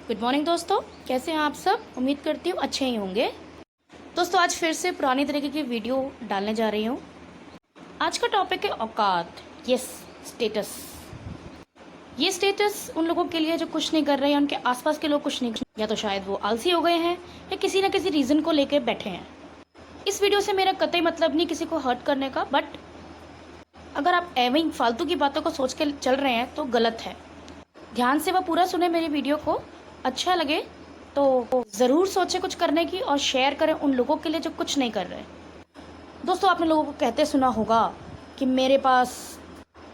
Good morning दोस्तों, कैसे हैं आप सब। उम्मीद करती हूँ अच्छे ही होंगे। दोस्तों आज फिर से पुरानी तरीके की वीडियो डालने जा रही हूँ। आज का टॉपिक है औकात। Yes, status. ये स्टेटस उन लोगों के लिए जो कुछ नहीं कर रहे हैं, उनके आसपास के लोग कुछ नहीं, या तो शायद वो आलसी हो गए हैं या किसी न किसी रीज़न को लेकर बैठे हैं। इस वीडियो से मेरा कतई मतलब नहीं किसी को हर्ट करने का, बट अगर आप एवं ही फालतू की बातों को सोच के चल रहे हैं तो गलत है। ध्यान से वह पूरा सुने मेरी वीडियो को, अच्छा लगे तो ज़रूर सोचें कुछ करने की और शेयर करें उन लोगों के लिए जो कुछ नहीं कर रहे। दोस्तों आपने लोगों को कहते सुना होगा कि मेरे पास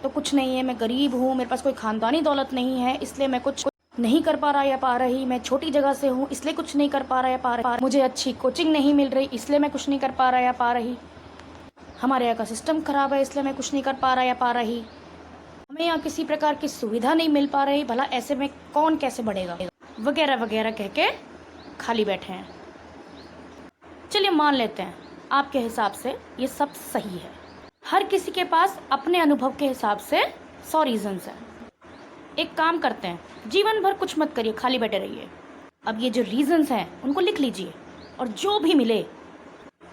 तो कुछ नहीं है, मैं गरीब हूँ, मेरे पास कोई ख़ानदानी दौलत नहीं है, इसलिए मैं कुछ नहीं कर पा रहा या पा रही, मैं छोटी जगह से हूँ इसलिए कुछ नहीं कर पा रहा या पा रही, मुझे अच्छी कोचिंग नहीं मिल रही इसलिए मैं कुछ नहीं कर पा रहा या पा रही, हमारे यहाँ का सिस्टम ख़राब है इसलिए मैं कुछ नहीं कर पा रहा या पा रही, हमें यहाँ किसी प्रकार की सुविधा नहीं मिल पा रही, भला ऐसे में कौन कैसे बढ़ेगा, वगैरह वगैरह कह के खाली बैठे हैं। चलिए मान लेते हैं आपके हिसाब से ये सब सही है। हर किसी के पास अपने अनुभव के हिसाब से 100 रीजंस हैं। एक काम करते हैं, जीवन भर कुछ मत करिए, खाली बैठे रहिए। अब ये जो रीजंस हैं उनको लिख लीजिए और जो भी मिले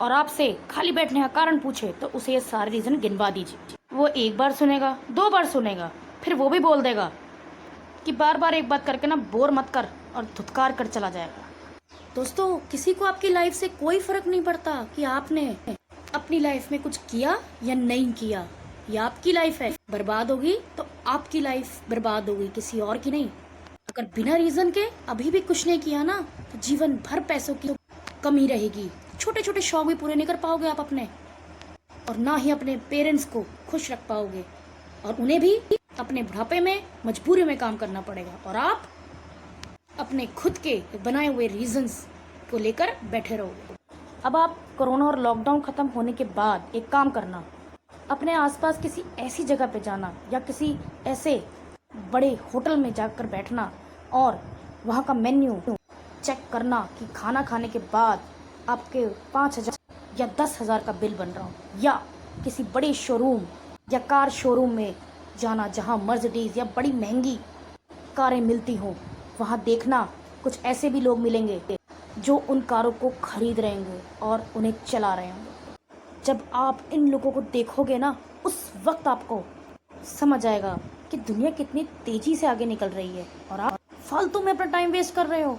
और आपसे खाली बैठने का कारण पूछे तो उसे ये सारे रीज़न गिनवा दीजिए। वो एक बार सुनेगा, 2 बार सुनेगा, फिर वो भी बोल देगा कि बार बार एक बात करके ना बोर मत कर, और धुतकार कर चला जाएगा। दोस्तों किसी को आपकी लाइफ से कोई फर्क नहीं पड़ता कि आपने अपनी लाइफ में कुछ किया या नहीं किया। या आपकी लाइफ है बर्बाद होगी तो आपकी लाइफ बर्बाद होगी, किसी और की नहीं। अगर बिना रीजन के अभी भी कुछ नहीं किया ना तो जीवन भर पैसों की कमी रहेगी, छोटे छोटे शौक भी पूरे नहीं कर पाओगे आप अपने, और ना ही अपने पेरेंट्स को खुश रख पाओगे, और उन्हें भी अपने बुढ़ापे में मजबूरी में काम करना पड़ेगा, और आप अपने खुद के बनाए हुए रीजंस को लेकर बैठे रहोगे। अब आप कोरोना और लॉकडाउन ख़त्म होने के बाद एक काम करना, अपने आसपास किसी ऐसी जगह पे जाना या किसी ऐसे बड़े होटल में जाकर बैठना और वहाँ का मेन्यू चेक करना कि खाना खाने के बाद आपके 5,000 या 10,000 का बिल बन रहा हो, या किसी बड़े शोरूम या कार शोरूम में जाना जहाँ मर्सिडीज़ या बड़ी महंगी कारें मिलती हों। वहाँ देखना कुछ ऐसे भी लोग मिलेंगे जो उन कारों को खरीद रहे होंगे और उन्हें चला रहे होंगे। जब आप इन लोगों को देखोगे ना, उस वक्त आपको समझ आएगा कि दुनिया कितनी तेज़ी से आगे निकल रही है और आप फालतू में अपना टाइम वेस्ट कर रहे हो।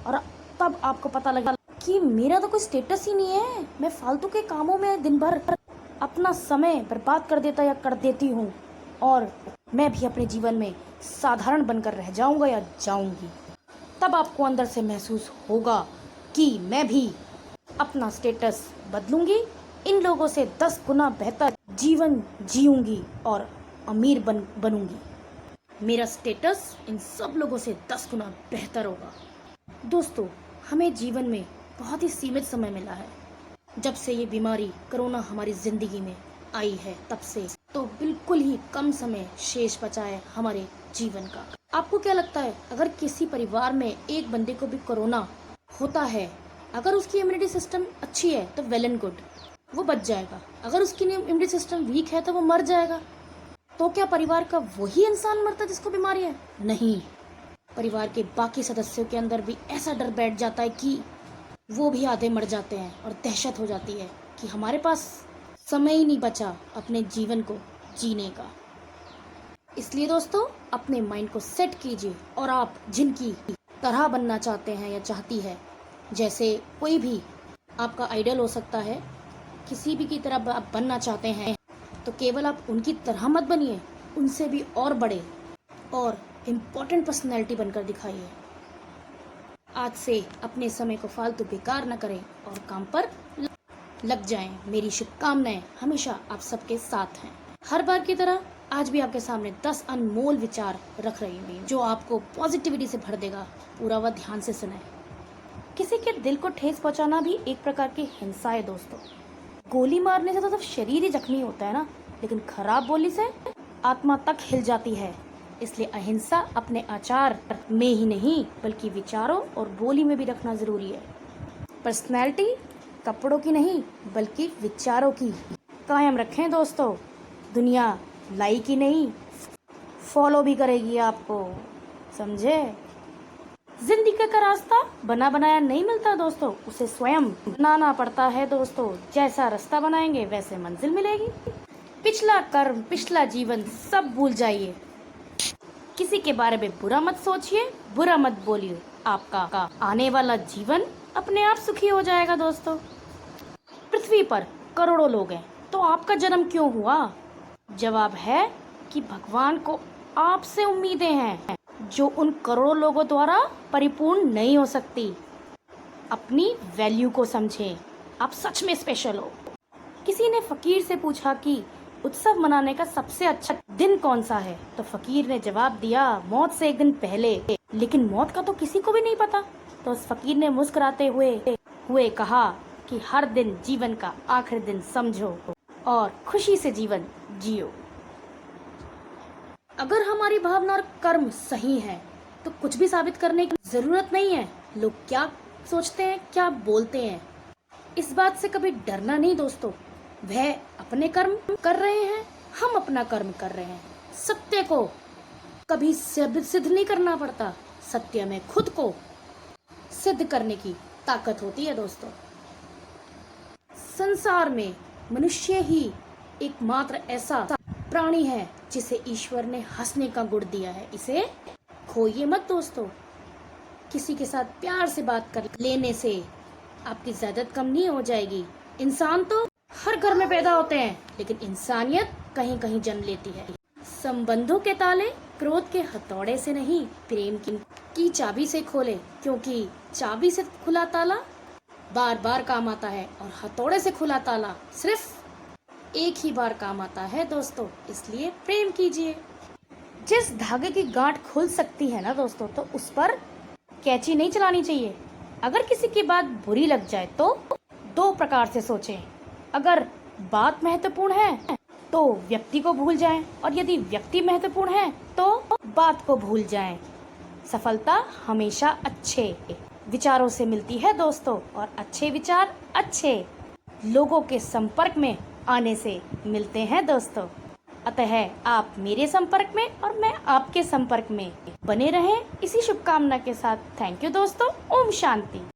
और तब आपको पता लगा कि मेरा तो कोई स्टेटस ही नहीं है, मैं फालतू के कामों में दिन भर अपना समय बर्बाद कर देता या कर देती हूँ, और मैं भी अपने जीवन में साधारण बनकर रह जाऊँगा या जाऊँगी। तब आपको अंदर से महसूस होगा कि मैं भी अपना स्टेटस बदलूँगी, इन लोगों से 10 गुना बेहतर जीवन जीऊँगी और अमीर बनूँगी। मेरा स्टेटस इन सब लोगों से 10 गुना बेहतर होगा। दोस्तों हमें जीवन में बहुत ही सीमित समय मिला है। जब से ये बीमारी कोरोना हमारी ज़िंदगी में आई है तब से तो बिल्कुल ही कम समय शेष बचा है हमारे जीवन का। आपको क्या लगता है, अगर किसी परिवार में एक बंदे को भी कोरोना होता है, अगर उसकी इम्यूनिटी सिस्टम अच्छी है तो वेल एंड गुड, वो बच जाएगा। अगर उसकी इम्यूनिटी सिस्टम वीक है तो वो मर जाएगा। तो क्या परिवार का वही इंसान मरता जिसको बीमारी है? नहीं, परिवार के बाकी सदस्यों के अंदर भी ऐसा डर बैठ जाता है कि वो भी आधे मर जाते हैं, और दहशत हो जाती है कि हमारे पास समय ही नहीं बचा अपने जीवन को जीने का। इसलिए दोस्तों अपने माइंड को सेट कीजिए, और आप जिनकी तरह बनना चाहते हैं या चाहती है, जैसे कोई भी आपका आइडल हो सकता है, किसी भी की तरह आप बनना चाहते हैं, तो केवल आप उनकी तरह मत बनिए, उनसे भी और बड़े और इम्पोर्टेंट पर्सनैलिटी बनकर दिखाइए। आज से अपने समय को फालतू बेकार न करें और काम पर लग जाएं। मेरी शुभकामनाएं हमेशा आप सबके साथ हैं। हर बार की तरह आज भी आपके सामने 10 अनमोल विचार रख रही हूँ जो आपको पॉजिटिविटी से भर देगा। पूरा वह ध्यान से सुने। किसी के दिल को ठेस पहुँचाना भी एक प्रकार की हिंसा है दोस्तों। गोली मारने से तो सिर्फ शरीर ही जख्मी होता है ना, लेकिन खराब बोली से आत्मा तक हिल जाती है। इसलिए अहिंसा अपने आचार में ही नहीं बल्कि विचारों और बोली में भी रखना जरूरी है। पर्सनैलिटी कपड़ों की नहीं बल्कि विचारों की कायम रखें दोस्तों। दुनिया लाइक ही नहीं फॉलो भी करेगी आपको, समझे। जिंदगी का रास्ता बना बनाया नहीं मिलता दोस्तों, उसे स्वयं बनाना पड़ता है दोस्तों। जैसा रास्ता बनाएंगे वैसे मंजिल मिलेगी। पिछला कर्म, पिछला जीवन सब भूल जाइए। किसी के बारे में बुरा मत सोचिए, बुरा मत बोलिए। आपका आने वाला जीवन अपने आप सुखी हो जाएगा दोस्तों। पृथ्वी पर करोड़ों लोग हैं, तो आपका जन्म क्यों हुआ? जवाब है कि भगवान को आपसे उम्मीदें हैं जो उन करोड़ों लोगों द्वारा परिपूर्ण नहीं हो सकती। अपनी वैल्यू को समझें, आप सच में स्पेशल हो। किसी ने फकीर से पूछा कि उत्सव मनाने का सबसे अच्छा दिन कौन सा है, तो फकीर ने जवाब दिया, मौत से एक दिन पहले। लेकिन मौत का तो किसी को भी नहीं पता। तो उस फकीर ने मुस्कुराते हुए कहा कि हर दिन जीवन का आखिरी दिन समझो और खुशी से जीवन जियो। अगर हमारी भावना और कर्म सही है तो कुछ भी साबित करने की जरूरत नहीं है। लोग क्या सोचते हैं, क्या बोलते हैं, इस बात से कभी डरना नहीं दोस्तों। वह अपने कर्म कर रहे हैं, हम अपना कर्म कर रहे हैं। सत्य को कभी सिद्ध नहीं करना पड़ता, सत्य में खुद को सिद्ध करने की ताकत होती है दोस्तों। संसार में मनुष्य ही एकमात्र ऐसा प्राणी है जिसे ईश्वर ने हंसने का गुण दिया है। इसे खोइए मत दोस्तों। किसी के साथ प्यार से बात कर लेने से आपकी इज्जत कम नहीं हो जाएगी। इंसान तो हर घर में पैदा होते हैं, लेकिन इंसानियत कहीं कहीं जन्म लेती है। संबंधों के ताले क्रोध के हथौड़े से नहीं, प्रेम की चाबी से खोले, क्योंकि चाबी से खुला ताला बार बार काम आता है और हथौड़े से खुला ताला सिर्फ एक ही बार काम आता है दोस्तों। इसलिए प्रेम कीजिए। जिस धागे की गांठ खुल सकती है ना दोस्तों, तो उस पर कैंची नहीं चलानी चाहिए। अगर किसी की बात बुरी लग जाए तो दो प्रकार से सोचें। अगर बात महत्वपूर्ण है तो व्यक्ति को भूल जाएं, और यदि व्यक्ति महत्वपूर्ण है तो बात को भूल जाएं। सफलता हमेशा अच्छे विचारों से मिलती है दोस्तों, और अच्छे विचार अच्छे लोगों के संपर्क में आने से मिलते हैं दोस्तों। अतः आप मेरे संपर्क में और मैं आपके संपर्क में बने रहें, इसी शुभकामना के साथ। थैंक यू दोस्तों। ओम शांति।